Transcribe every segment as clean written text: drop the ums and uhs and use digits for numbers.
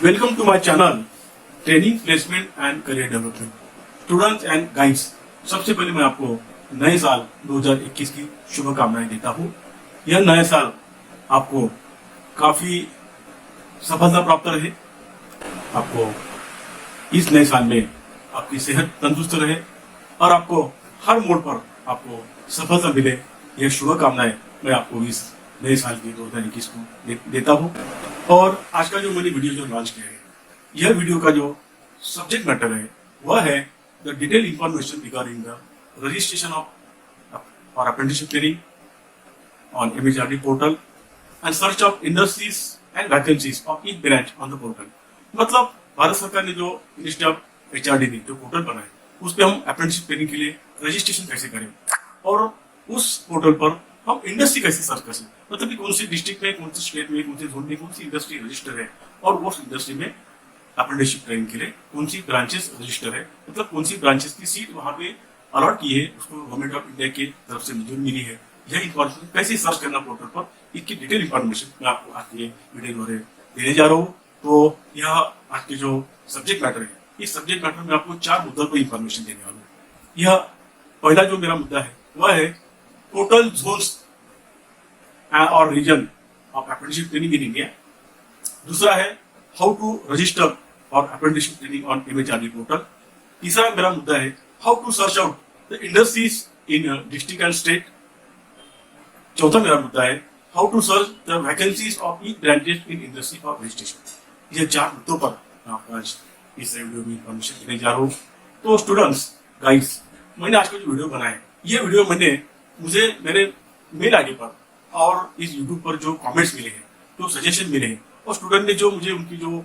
Welcome to my channel, training placement and career development. Students and guides, सबसे पहले मैं आपको नए साल 2021 की शुभकामनाएं देता हूं। यह नया साल आपको काफी सफलता प्राप्त रहे। आपको इस नए साल में आपकी सेहत तंदुरुस्त रहे और आपको हर मोड़ पर आपको सफलता मिले। यह शुभकामनाएं मैं आपको इस नए साल की 2021 को देता हूं। और आज का जो मैंने वीडियो जो लॉन्च किया है, यह वीडियो का जो सब्जेक्ट मैटर है वह है the detail information regarding the registration of और apprenticeship training on MHRD portal and search of industries and vacancies of each branch on the portal. मतलब भारत सरकार ने जो मिनिस्ट्री ऑफ HRD ने जो पोर्टल बनाया, उस पर हम अप्रेंटिसशिप ट्रेनिंग के लिए रजिस्ट्रेशन कैसे करें और उस पोर्टल पर हम इंडस्ट्री कैसे सर्च कर सकते, मतलब कि कौन सी डिस्ट्रिक्ट में, कौन सी स्टेट में, कौन सी जोन में कौन सी इंडस्ट्री रजिस्टर है और उस इंडस्ट्री में अप्रेंटिसशिप ट्रेनिंग के लिए कौन सी ब्रांचेस रजिस्टर है, मतलब कौन सी ब्रांचेस की सीट वहां पे अलॉट की है, उसको गवर्नमेंट ऑफ इंडिया की तरफ से मंजूरी मिली है। यह इन्फॉर्मेशन कैसे सर्च करना पोर्टल पर, इसकी डिटेल इन्फॉर्मेशन मैं आपको आज के वीडियो द्वारा देने जा रहा हूँ। तो यह आज के जो सब्जेक्ट मैटर है, इस सब्जेक्ट मैटर में आपको 4 मुद्दों पर इन्फॉर्मेशन देने वाला हूँ। यह पहला जो मेरा मुद्दा है वह है टोटल जोन्स और region of apprenticeship training in India. दूसरा है how to register for apprenticeship training on MHRD portal. तीसरा मेरा मुद्दा है how to search out the industries in district and state. चौथा मेरा मुद्दा है how to search the vacancies of each branches in industry for registration. ये 4 मुद्दों पर मैं आपको आज इस वीडियो में इन्फॉर्मेशन देने जा रहा हूँ। तो स्टूडेंट्स, गाइस, मैंने आज का जो वीडियो बनाया है, ये वीडियो मुझे मेरे मेल आईडी पर और इस यूट्यूब पर जो कमेंट्स मिले हैं, जो सजेशन मिले हैं, और स्टूडेंट ने जो मुझे उनकी जो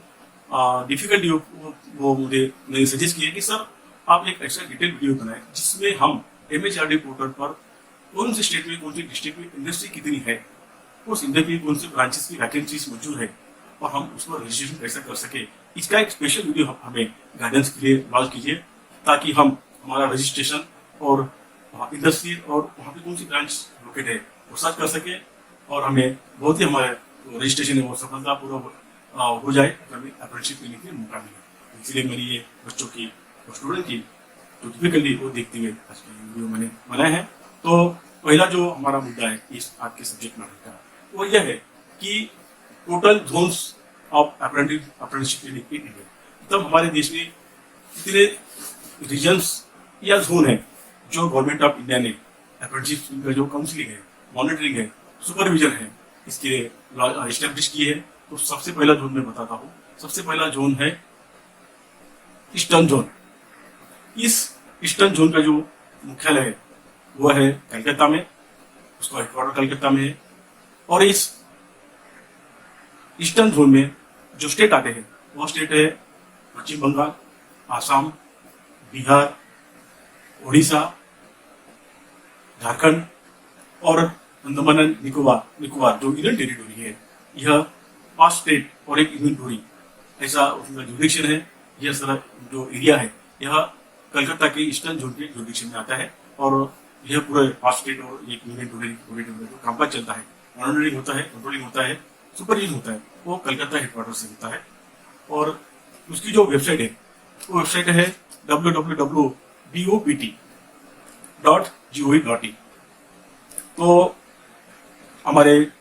डिफिकल्टी वो मुझे सजेस्ट किया कि सर आप एक एक्स्ट्रा डिटेल वीडियो बनाए जिसमें हम MHRD पोर्टल पर कौन से स्टेट में, कौन सी डिस्ट्रिक्ट में इंडस्ट्री कितनी है, उस इंडस्ट्री में कौन सी ब्रांचेस की वैकेंसीज मौजूद है और हम उस पर रजिस्ट्रेशन कैसे कर सके। इसका एक स्पेशल वीडियो हमें गाइडेंस के लिए लॉन्च कीजिए ताकि हम हमारा रजिस्ट्रेशन और इंडस्ट्री और वहाँ पे कौन सी ब्रांच लोकेट है वो सर्च कर सके और हमें बहुत ही हमारे रजिस्ट्रेशन है वो सफलतापूर्वक हो जाए, हमें अप्रेंटिसशिप लेने के मौका मिले। इसलिए मेरी ये बच्चों की और स्टूडेंट की जो डिफिकल्टी वो देखते हुए आज का वीडियो मैंने बनाया है। तो पहला जो हमारा मुद्दा है इस आज के सब्जेक्ट मैटर का वो यह है कि total zones of apprenticeship training in India, मतलब हमारे देश में कितने रीजन्स या जोन है जो गवर्नमेंट ऑफ इंडिया ने अप्रेंटिसशिप का जो काउंसलिंग है, मॉनिटरिंग है, सुपरविजन है, इसके लिए एस्टेब्लिश की है। तो सबसे पहला जोन मैं बताता हूँ। सबसे पहला जोन है ईस्टर्न जोन। इस ईस्टर्न जोन का जो मुख्यालय है वह है कलकत्ता में, उसका हेडक्वार्टर कलकत्ता में है। और इस ईस्टर्न जोन में जो स्टेट आते हैं वो स्टेट है पश्चिम बंगाल, आसाम, बिहार, उड़ीसा, झारखंड और अंडमान एंड निकोबार जो यूनियन टेरिटोरी है। यह 5 स्टेट और एक यूनियन टेरिटोरी ऐसा उसका जुरिडिक्शन है। यह सारा जो एरिया है यह कलकत्ता के ईस्टर्न जोन के जुरिडिक्शन में आता है और यह पूरे 5 स्टेट और एक यूनियन टेरिटोरी जो कामकाज चलता है, मॉनिटरिंग होता है, कंट्रोलिंग होता है, सुपरविजन होता है, वो कलकत्ता हेडक्वार्टर से होता है। और उसकी जो वेबसाइट है वो वेबसाइट है www.bopt.gov.in। तो हमारे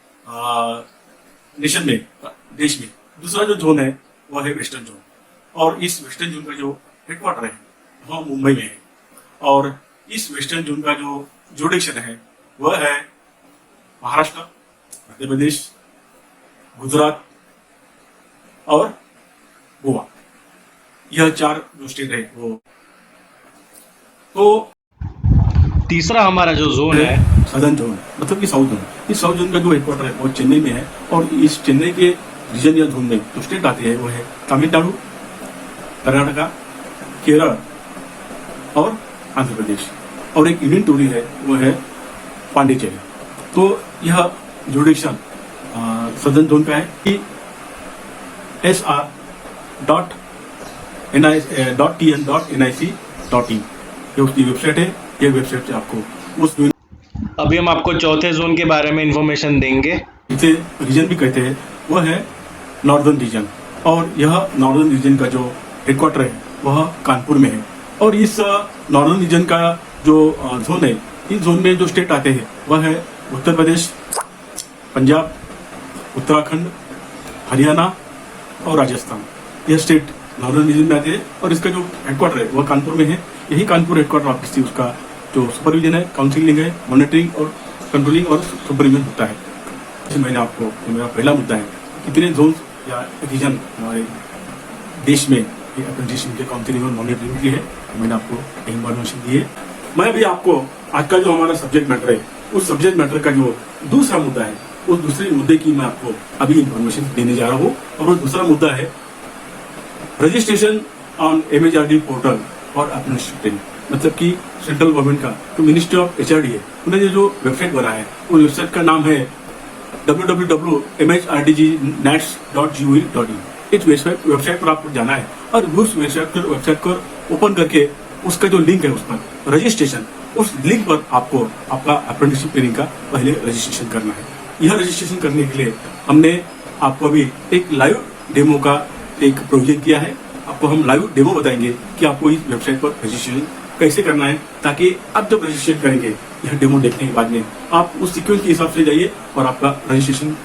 नेशन में, देश में दूसरा जो जोन है वह है वेस्टर्न जोन। और इस वेस्टर्न जोन का जो हेडक्वार्टर है वह मुंबई में है। और इस वेस्टर्न जोन का जो जुरिडिक्शन है वह है महाराष्ट्र, मध्य प्रदेश, गुजरात और गोवा। यह 4 जो स्टेट है वो। तो तीसरा हमारा जो जोन है सदर्न जोन, मतलब कि साउथ जोन। इस साउथ जोन का जो हेडक्वार्टर है वो चेन्नई में है। और इस चेन्नई के रीजन या जोन में जो स्टेट आते हैं वो है तमिलनाडु, कर्नाटका, केरल और आंध्र प्रदेश। और एक यूनियन टेरिटोरी है वो है पांडिचेरी। तो यह जुरिडिक्शन सदर्न जोन का है कि sr.tn.nic.in ये उसकी वेबसाइट है। ये वेबसाइट से आपको उस अभी हम आपको चौथे जोन के बारे में इंफॉर्मेशन देंगे। इसे रीजन भी कहते हैं, वो है नॉर्दर्न रीजन। और यह नॉर्दर्न रीजन का जो हेडक्वार्टर है वह कानपुर में है। और इस नॉर्दर्न रीजन का जो जोन है, इस जोन में जो स्टेट आते हैं वह है उत्तर प्रदेश, पंजाब, उत्तराखंड, हरियाणा और राजस्थान। यह स्टेट नॉर्दर्न रीजन में आते हैं और इसका जो हेडक्वार्टर है वह कानपुर में है। यही कानपुर हेडक्वार्टर ऑफिस थी, उसका जो सुपरविजन है, काउंसिलिंग है, मॉनिटरिंग और कंट्रोलिंग और सुपरविजन होता है। जैसे मैंने आपको, जो मेरा पहला मुद्दा है, कितने जोन या रीजन हमारे देश में अप्रेंटिसशिप के काउंसिलिंग और मॉनिटरिंग की है, मैंने आपको इन्फॉर्मेशन दी है। मैं अभी आपको आज का जो हमारा सब्जेक्ट मैटर है, उस सब्जेक्ट मैटर का जो दूसरा मुद्दा है, उस दूसरे मुद्दे की मैं आपको अभी इन्फॉर्मेशन देने जा रहा हूँ। और वो दूसरा मुद्दा है रजिस्ट्रेशन ऑन MHRD पोर्टल और अप्रेंटिसशिप ट्रेनिंग। मतलब कि सेंट्रल गवर्नमेंट का जो मिनिस्ट्री ऑफ HRD है, उन्होंने जो वेबसाइट बनाया है, उस वेबसाइट का नाम है www.mhrdgnats.gov.in। इस वेबसाइट पर आपको जाना है और उस वेबसाइट को ओपन करके उसका जो लिंक है, उस पर रजिस्ट्रेशन, उस लिंक पर आपको आपका अप्रेंटिसशिप ट्रेनिंग का पहले रजिस्ट्रेशन करना है। यह रजिस्ट्रेशन करने के लिए हमने आपको अभी एक लाइव डेमो का एक प्रोजेक्ट किया है। आपको हम लाइव डेमो बताएंगे कि आपको इस वेबसाइट पर रजिस्ट्रेशन कैसे करना है, ताकि आप जब रजिस्ट्रेशन करेंगे, यह डेमो देखने के बाद में आप उस सीक्वेंस के हिसाब से जाइए और आपका रजिस्ट्रेशन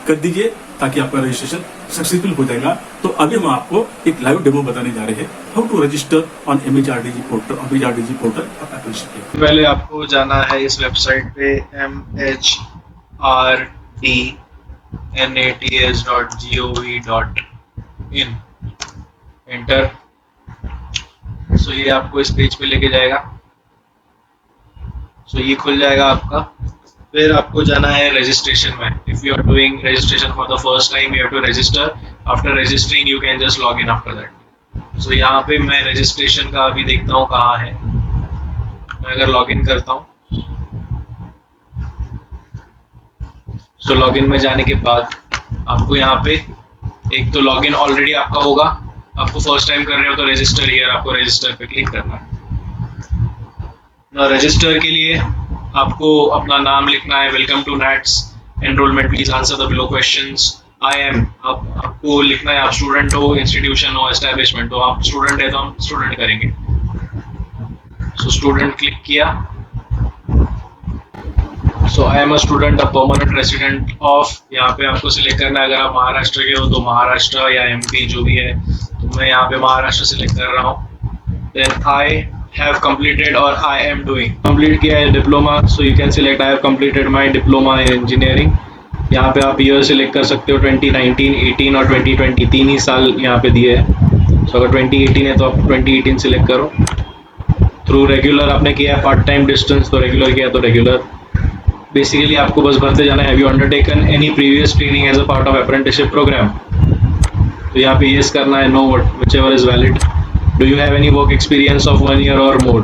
कर दीजिए, ताकि आपका रजिस्ट्रेशन सक्सेसफुल हो जाएगा। तो अभी हम आपको एक लाइव डेमो बताने जा रहे हैं, how to register on MHRDG portal apprenticeship. पहले आपको जाना है इस वेबसाइट पे mhrdnats.gov.in, एंटर। सो ये आपको इस पेज पे लेके जाएगा। सो ये खुल जाएगा आपका। फिर आपको जाना है रजिस्ट्रेशन में। If you are doing registration for the first time, you have to register. After registering you can just log in after that. So यहाँ पे मैं रजिस्ट्रेशन का अभी देखता हूँ कहाँ है। मैं अगर लॉग इन करता हूँ, सो लॉग इन में जाने के बाद आपको यहाँ पे एक तो लॉग इन ऑलरेडी आपका होगा। आपको फर्स्ट टाइम कर रहे हो तो रजिस्टर हियर, आपको रजिस्टर पे क्लिक करना है। रजिस्टर के लिए आपको अपना नाम लिखना है, welcome to NATS, enrolment please answer the below questions, I am, आपको लिखना है आप स्टूडेंट हो, इंस्टीट्यूशन हो, एस्टैब्लिशमेंट हो। आप स्टूडेंट है तो हम स्टूडेंट करेंगे। सो स्टूडेंट क्लिक किया। So I am a student, a permanent resident of, यहाँ पे आपको सिलेक्ट करना है। अगर आप महाराष्ट्र के हो तो महाराष्ट्र या MP जो भी है, तो मैं यहाँ पे महाराष्ट्र सिलेक्ट कर रहा हूँ। देन आई हैव कंप्लीटेड और आई एम डूइंग, कंप्लीट किया है diploma. So you can select I have completed my diploma in engineering. यहाँ पे आप ईयर सिलेक्ट कर सकते हो, 2019, 18 और 2020, 3 ही साल यहाँ पे दिए हैं। सो अगर 2018 है तो आप 2018 सिलेक्ट करो। थ्रू रेगुलर आपने किया है, पार्ट टाइम डिस्टेंस तो रेगुलर किया तो रेगुलर। बेसिकली आपको बस भरते जाना है, have you undertaken any previous training as a part of apprenticeship programme, तो यहाँ पे यस करना है, no whichever is valid. Do you have any work experience of 1 year or more,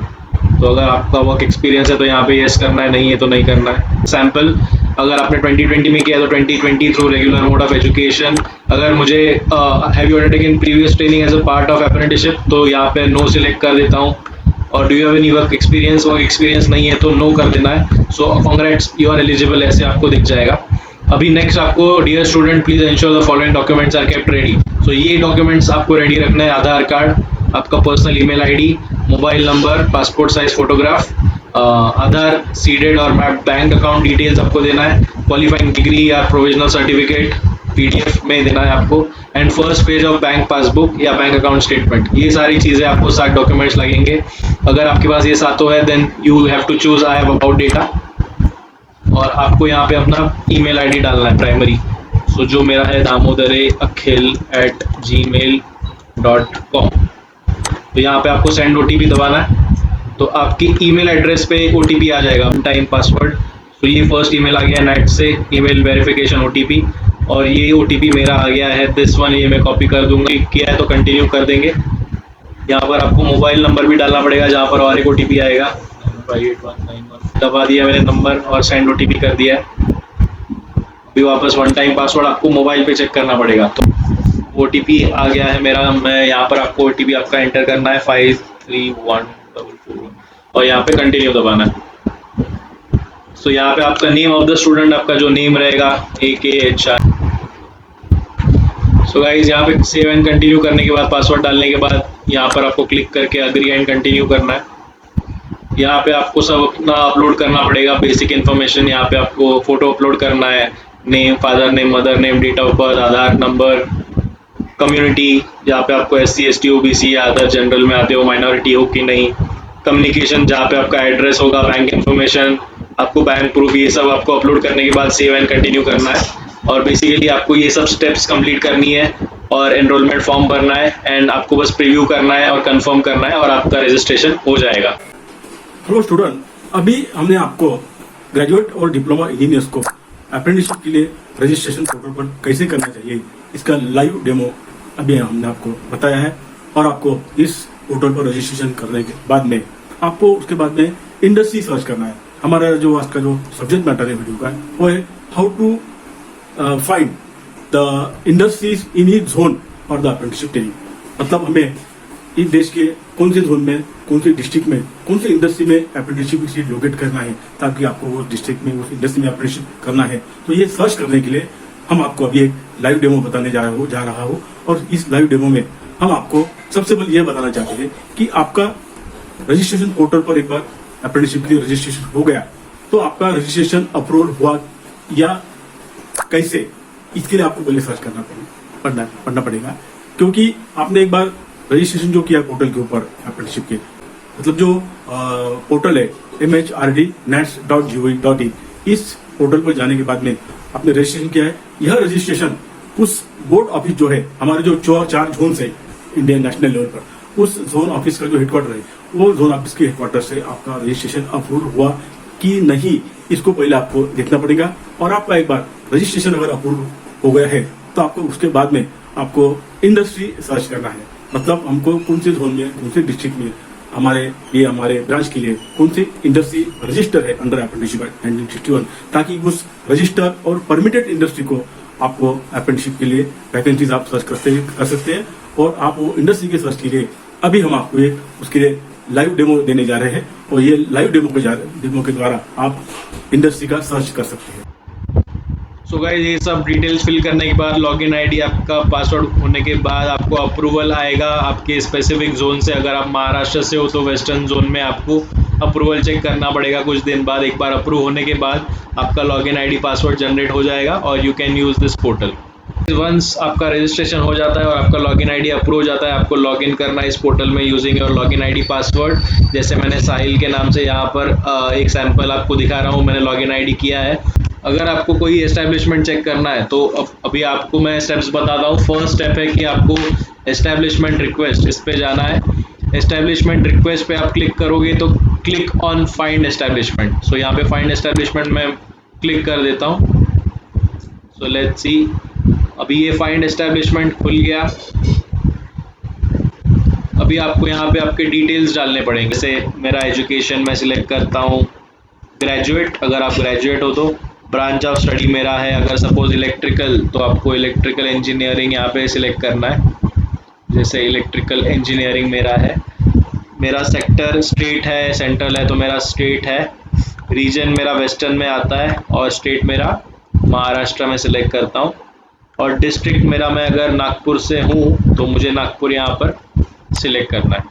तो अगर आपका वर्क एक्सपीरियंस है तो यहाँ पे यस करना है, नहीं है तो नहीं करना है। सैम्पल, अगर आपने 2020 में किया तो 2020 through regular mode of education. अगर मुझे have you undertaken previous training as a part of apprenticeship तो यहाँ पे नो सिलेक्ट कर देता हूँ। और do you have any work experience नहीं है तो नो कर देना है। So congrats, you are eligible, ऐसे आपको दिख जाएगा। अभी नेक्स्ट आपको, dear student please ensure the following documents are kept ready. So ये डॉक्यूमेंट्स आपको रेडी रखना है, आधार कार्ड, आपका personal email ID, mobile number, passport size photograph, Aadhaar, seeded और बैंक अकाउंट डिटेल्स आपको देना है, क्वालिफाइंग डिग्री या प्रोविजनल सर्टिफिकेट PDF में देना है आपको, and first page of bank passbook या बैंक अकाउंट स्टेटमेंट। ये सारी चीज़ें आपको 7 डॉक्यूमेंट्स लगेंगे। अगर आपके पास ये 7 है then you have to choose I have about data, और आपको यहाँ पे अपना ईमेल आईडी डालना है प्राइमरी। सो जो मेरा है damodareakhil@gmail.com। तो यहाँ पे आपको सेंड OTP दबाना है, तो आपकी ईमेल एड्रेस पे OTP आ जाएगा, टाइम पासवर्ड। तो ये फर्स्ट ईमेल आ गया नेट से, ईमेल वेरिफिकेशन OTP, और ये OTP मेरा आ गया है दिस वन, ये मैं कॉपी कर दूंगा। किया है तो कंटिन्यू कर देंगे। यहाँ पर आपको मोबाइल नंबर भी डालना पड़ेगा, जहाँ पर और एक OTP आएगा, 95891 दबा दिया मैंने नंबर और सेंड OTP कर दिया है। अभी वापस 1 टाइम पासवर्ड आपको मोबाइल पे चेक करना पड़ेगा। तो OTP आ गया है मेरा, मैं यहाँ पर आपको OTP आपका एंटर करना है 531441 और यहाँ पे कंटिन्यू दबाना है। सो यहाँ पे आपका नेम ऑफ द स्टूडेंट, आपका जो नेम रहेगा AKHR। सो गाइज यहाँ पे सेव एंड कंटिन्यू करने के बाद, पासवर्ड डालने के बाद यहाँ पर आपको क्लिक करके अग्री एंड कंटिन्यू करना है। यहाँ पे आपको सब अपना अपलोड करना पड़ेगा, बेसिक इन्फॉर्मेशन। यहाँ पे आपको फोटो अपलोड करना है, name, father name, mother name, date of birth, Aadhaar number, community जहाँ पे आपको SC ST OBC या अदर जनरल में आते हो, माइनॉरिटी हो कि नहीं, कम्युनिकेशन जहाँ पे आपका एड्रेस होगा, बैंक इन्फॉर्मेशन, आपको बैंक प्रूफ, ये सब आपको अपलोड करने के बाद सेव एंड कंटिन्यू करना है। और बेसिकली आपको ये सब स्टेप्स कंप्लीट करनी है और एनरोलमेंट फॉर्म भरना है एंड आपको बस प्रीव्यू करना है और कंफर्म करना है और आपका रजिस्ट्रेशन हो जाएगा। हेलो स्टूडेंट, अभी हमने आपको ग्रेजुएट और डिप्लोमा इंजीनियर्स को अप्रेंटिसशिप के लिए रजिस्ट्रेशन पोर्टल पर कैसे करना चाहिए इसका लाइव डेमो अभी हमने आपको बताया है। और आपको इस पोर्टल पर रजिस्ट्रेशन करने के बाद में आपको उसके बाद में इंडस्ट्री सर्च करना है। हमारा जो आज का जो सब्जेक्ट मैटर है वीडियो का वो है how to find the industries in each zone और द अप्रेंटिसशिप ट्रेनिंग। मतलब हमें इस देश के कौन से जोन में, कौन से डिस्ट्रिक्ट में, कौन से इंडस्ट्री में अप्रेंटिसशिप सीट लोकेट करना है ताकि आपको वो डिस्ट्रिक्ट में, उस इंडस्ट्री में अप्रेंटिसशिप करना है। तो ये सर्च करने के लिए हम आपको अभी एक लाइव डेमो बताने जा रहा हूँ। और इस लाइव डेमो में हम आपको सबसे पहले यह बताना चाहते हैं कि आपका रजिस्ट्रेशन पोर्टल पर एक बार अप्रेंटिसशिप के लिए रजिस्ट्रेशन हो गया तो आपका रजिस्ट्रेशन अप्रूव हुआ या कैसे, इसके लिए आपको पहले सर्च पढ़ना पड़ेगा। क्योंकि आपने एक बार रजिस्ट्रेशन जो किया पोर्टल के ऊपर अप्रेंटिसशिप के, मतलब जो पोर्टल है mhrd.nats.gov.in, इस पोर्टल पर जाने के बाद में आपने रजिस्ट्रेशन किया है। यह रजिस्ट्रेशन उस बोर्ड ऑफिस जो है, हमारे जो 4 जोन है इंडियन नेशनल लेवल पर, उस जोन ऑफिस का जो हेडक्वार्टर है वो जोन ऑफिस के हेडक्वार्टर से आपका रजिस्ट्रेशन अप्रूव हुआ कि नहीं, इसको पहले आपको देखना पड़ेगा। और आपका एक बार रजिस्ट्रेशन अगर अप्रूव हो गया है तो आपको उसके बाद में आपको इंडस्ट्री सर्च करना है। मतलब हमको कौन से जोन में, कौन से डिस्ट्रिक्ट में हमारे ब्रांच के लिए कौन सी इंडस्ट्री रजिस्टर है अंडर अप्रेंटिसशिप एक्ट 1961, ताकि उस रजिस्टर और परमिटेड इंडस्ट्री को आपको अप्रेंटिसशिप के लिए वैकेंसीज आप सर्च कर सकते हैं। और आप वो इंडस्ट्री के सर्च के लिए अभी हम आपको उसके लिए लाइव डेमो देने जा रहे हैं। और ये लाइव डेमो के द्वारा आप इंडस्ट्री का सर्च कर सकते हैं। सो गाइस, ये सब डिटेल्स फिल करने के बाद, लॉगिन आईडी आपका पासवर्ड होने के बाद आपको अप्रूवल आएगा आपके स्पेसिफिक जोन से। अगर आप महाराष्ट्र से हो तो वेस्टर्न जोन में आपको अप्रूवल चेक करना पड़ेगा कुछ दिन बाद। एक बार अप्रूव होने के बाद आपका लॉगिन आईडी पासवर्ड जनरेट हो जाएगा और you can use this portal. Once आपका रजिस्ट्रेशन हो जाता है और आपका लॉगिन आईडी अप्रूव हो जाता है, आपको लॉगिन करना है इस पोर्टल में using your login ID password. जैसे मैंने साहिल के नाम से यहाँ पर एक सैंपल आपको दिखा रहा हूँ, मैंने लॉगिन आईडी किया है। अगर आपको कोई एस्टैब्लिशमेंट चेक करना है तो अभी आपको मैं स्टेप्स बताता हूँ। फर्स्ट स्टेप है कि आपको एस्टैब्लिशमेंट रिक्वेस्ट, इस पे जाना है। एस्टैब्लिशमेंट रिक्वेस्ट पे आप क्लिक करोगे तो क्लिक ऑन फाइंड एस्टैब्लिशमेंट। सो यहाँ पे फाइंड एस्टैब्लिशमेंट में क्लिक कर देता हूँ। सो लेट्स सी, अभी ये फाइंड एस्टैब्लिशमेंट खुल गया। अभी आपको यहाँ पे आपके डिटेल्स डालने पड़ेंगे। जैसे मेरा एजुकेशन मैं सिलेक्ट करता हूँ ग्रेजुएट, अगर आप ग्रेजुएट हो तो ब्रांच ऑफ स्टडी मेरा है, अगर सपोज इलेक्ट्रिकल तो आपको इलेक्ट्रिकल इंजीनियरिंग यहाँ पे सिलेक्ट करना है। जैसे इलेक्ट्रिकल इंजीनियरिंग मेरा है। मेरा सेक्टर स्टेट है, सेंट्रल है तो मेरा स्टेट है। रीजन मेरा वेस्टर्न में आता है और स्टेट मेरा महाराष्ट्र में सिलेक्ट करता हूँ। और डिस्ट्रिक्ट मेरा, मैं अगर नागपुर से हूँ तो मुझे नागपुर यहाँ पर सिलेक्ट करना है।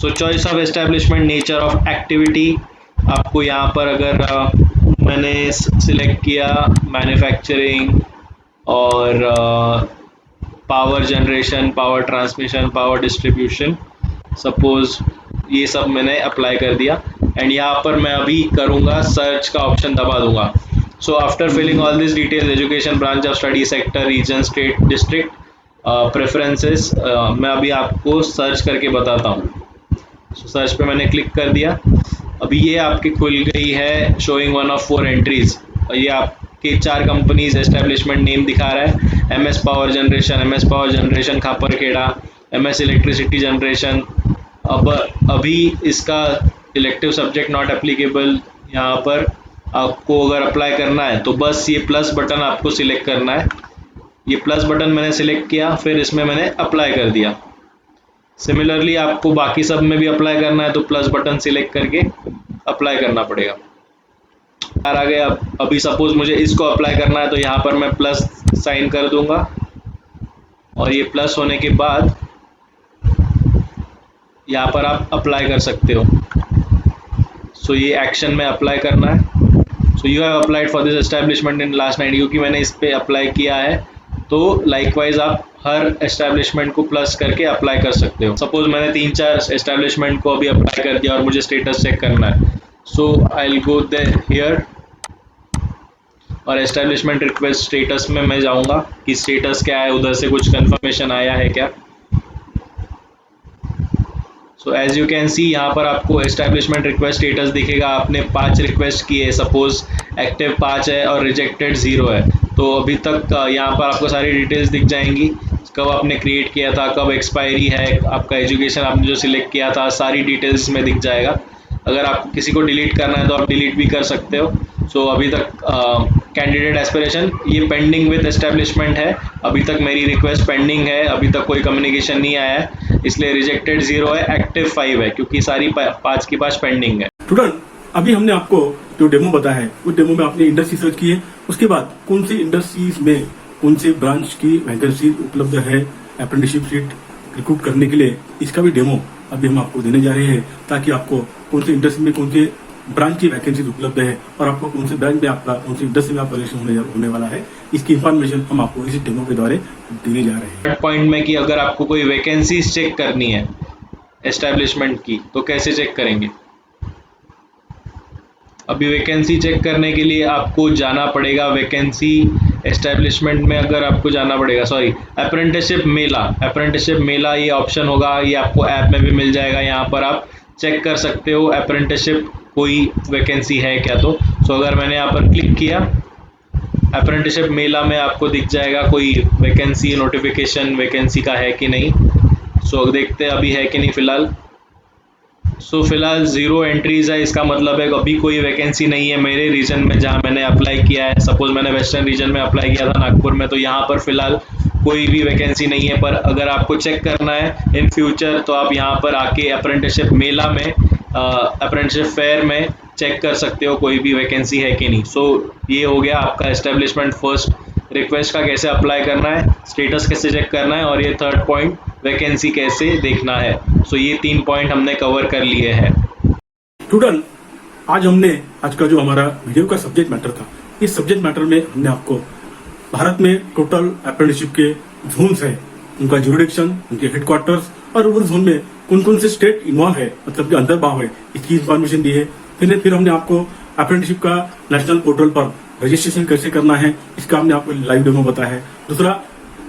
सो choice of establishment, nature of activity, आपको यहाँ पर अगर मैंने सिलेक्ट किया मैन्युफैक्चरिंग और power generation, power transmission, power distribution, suppose ये सब मैंने अप्लाई कर दिया। एंड यहाँ पर मैं अभी करूँगा सर्च का ऑप्शन दबा दूंगा। So after filling all this details, education, branch of study, sector, region, state, district, preferences, मैं अभी आपको सर्च करके बताता हूँ। सो सर्च पे मैंने क्लिक कर दिया। अभी ये आपकी खुल गई है शोइंग 1 of 4 एंट्रीज। ये आपके 4 कंपनीज एस्टेब्लिशमेंट नेम दिखा रहा है। MS power generation Khaparkheda, MS electricity generation. अभी इसका इलेक्टिव सब्जेक्ट नॉट एप्लीकेबल। यहाँ पर आपको अगर अप्लाई करना है तो बस ये प्लस बटन आपको सिलेक्ट करना है। ये प्लस बटन मैंने सिलेक्ट किया, फिर इसमें मैंने अप्लाई कर दिया। सिमिलरली आपको बाकी सब में भी अप्लाई करना है तो प्लस बटन सिलेक्ट करके अप्लाई करना पड़ेगा। यार आ गया। अभी सपोज मुझे इसको अप्लाई करना है तो यहाँ पर मैं प्लस साइन कर दूंगा। और ये प्लस होने के बाद यहाँ पर आप अप्लाई कर सकते हो। सो ये एक्शन में अप्लाई करना है। So you have applied for this establishment in last 90, क्योंकि मैंने इस पे अप्लाई किया है तो लाइकवाइज आप हर एस्टेब्लिशमेंट को प्लस करके अप्लाई कर सकते हो। सपोज मैंने 3-4 एस्टेब्लिशमेंट को अभी अप्लाई कर दिया और मुझे स्टेटस चेक करना है। So I will go there here और एस्टेब्लिशमेंट रिक्वेस्ट स्टेटस में मैं जाऊंगा कि स्टेटस क्या है, उधर से कुछ कंफर्मेशन आया है क्या। So as you can see यहाँ पर आपको एस्टेब्लिशमेंट रिक्वेस्ट स्टेटस दिखेगा। आपने 5 रिक्वेस्ट किए, सपोज एक्टिव 5 है और रिजेक्टेड 0 है, तो अभी तक यहाँ पर आपको सारी डिटेल्स दिख जाएंगी, कब आपने क्रिएट किया था, कब एक्सपायरी है, आपका एजुकेशन आपने जो सिलेक्ट किया था, सारी डिटेल्स में दिख जाएगा। अगर आपको किसी को डिलीट करना है तो आप डिलीट भी कर सकते हो। सो अभी तक कैंडिडेट एस्पिरेशन ये पेंडिंग विद एस्टेब्लिशमेंट है, अभी तक मेरी रिक्वेस्ट पेंडिंग है, अभी तक कोई कम्युनिकेशन नहीं आया है, इसलिए रिजेक्टेड 0 है, एक्टिव 5 है, क्योंकि सारी 5 की 5 पेंडिंग है। स्टूडेंट, अभी हमने आपको जो डेमो बताया है उस डेमो में आपने इंडस्ट्री सर्च की है, उसके बाद कौन सी इंडस्ट्रीज में कौन से ब्रांच की वैकेंसी उपलब्ध है अप्रेंटिसशिप सीट रिक्रूट करने के लिए, इसका भी डेमो अभी हम आपको देने जा रहे हैं, ताकि आपको कौन सी इंडस्ट्री में कौन से ब्रांच की वैकेंसी उपलब्ध है और आपको कौन से ब्रांच में आपका कौन सी इंडस्ट्री में आपका सिलेक्शन होने वाला है, इसकी इंफॉर्मेशन हम आपको इस डेमो के द्वारा देने जा रहे हैं। थर्ड पॉइंट में कि अगर आपको कोई वैकेंसीज चेक करनी है एस्टेब्लिशमेंट की तो कैसे चेक करेंगे। अभी वैकेंसी चेक करने के लिए आपको जाना पड़ेगा वैकेंसी एस्टेब्लिशमेंट में, अगर आपको जाना पड़ेगा अप्रेंटिसशिप मेला ये ऑप्शन होगा, ये आपको ऐप में भी मिल जाएगा। यहाँ पर आप चेक कर सकते हो अप्रेंटिसशिप कोई वैकेंसी है क्या। तो अगर मैंने यहाँ पर क्लिक किया अप्रेंटिसशिप मेला में आपको दिख जाएगा कोई वैकेंसी नोटिफिकेशन वैकेंसी का है कि नहीं। सो देखते हैं अभी है कि नहीं फिलहाल। फिलहाल 0 एंट्रीज है, इसका मतलब है अभी कोई वैकेंसी नहीं है मेरे रीजन में जहाँ मैंने अप्लाई किया है। सपोज मैंने वेस्टर्न रीजन में अप्लाई किया था नागपुर में, तो यहाँ पर फिलहाल कोई भी वैकेंसी नहीं है। पर अगर आपको चेक करना है इन फ्यूचर तो आप यहाँ पर आके अप्रेंटिसशिप मेला में अप्रेंटिसशिप फेयर में चेक कर सकते हो कोई भी वैकेंसी है कि नहीं। ये हो गया आपका एस्टेब्लिशमेंट फर्स्ट रिक्वेस्ट का कैसे अप्लाई करना है, स्टेटस कैसे चेक करना है, और ये थर्ड पॉइंट वैकेंसी कैसे देखना है। ये 3 पॉइंट हमने कवर कर लिए हैं। स्टूडेंट, आज का जो हमारा वीडियो का सब्जेक्ट मैटर था, इस सब्जेक्ट मैटर में हमने आपको भारत में टोटल अप्रेंटिसशिप के जोन्स है, उनका ज्यूरिडिक्शन, उनके हेडक्वार्टर्स और उस जोन में कौन कौन से स्टेट इन्वॉल्व है, मतलब कि अंतर्भाव है, इसकी इंफॉर्मेशन दी है। फिर हमने आपको अप्रेंटिसशिप का नेशनल पोर्टल पर रजिस्ट्रेशन कैसे करना है, इसका हमने आपको लाइव डेमो बताया है। दूसरा,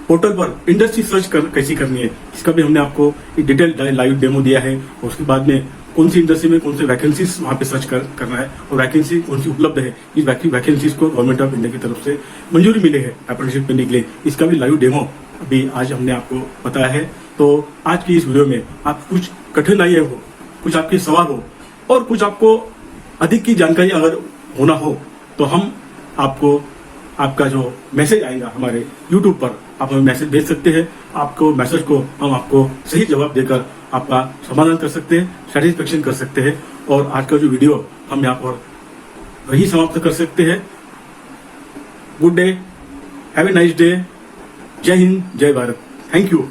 पोर्टल पर इंडस्ट्री सर्च कैसी करनी है, इसका भी हमने आपको डिटेल लाइव डेमो दिया है। और उसके बाद में कौन सी इंडस्ट्री में कौन से वैकेंसीज वहां पे सर्च करना है और वैकेंसी कौन सी उपलब्ध है, इस वैकेंसीज को गवर्नमेंट ऑफ इंडिया की तरफ से मंजूरी मिले है अप्रेंटिसशिप करने के लिए, इसका भी लाइव डेमो अभी आज हमने आपको बताया है। तो आज की इस वीडियो में आप कुछ कठिनाई हो, कुछ आपके सवाल हो और कुछ आपको अधिक की जानकारी अगर होना हो, तो हम आपको आपका जो मैसेज आएगा हमारे YouTube पर, आप हमें मैसेज भेज सकते हैं। आपको मैसेज को हम आपको सही जवाब देकर आपका समाधान कर सकते हैं, सेटिस्फेक्शन कर सकते हैं। और आज का जो वीडियो हम यहाँ पर वही समाप्त कर सकते हैं। Good day, have a nice day, जय हिंद, जय भारत, थैंक यू।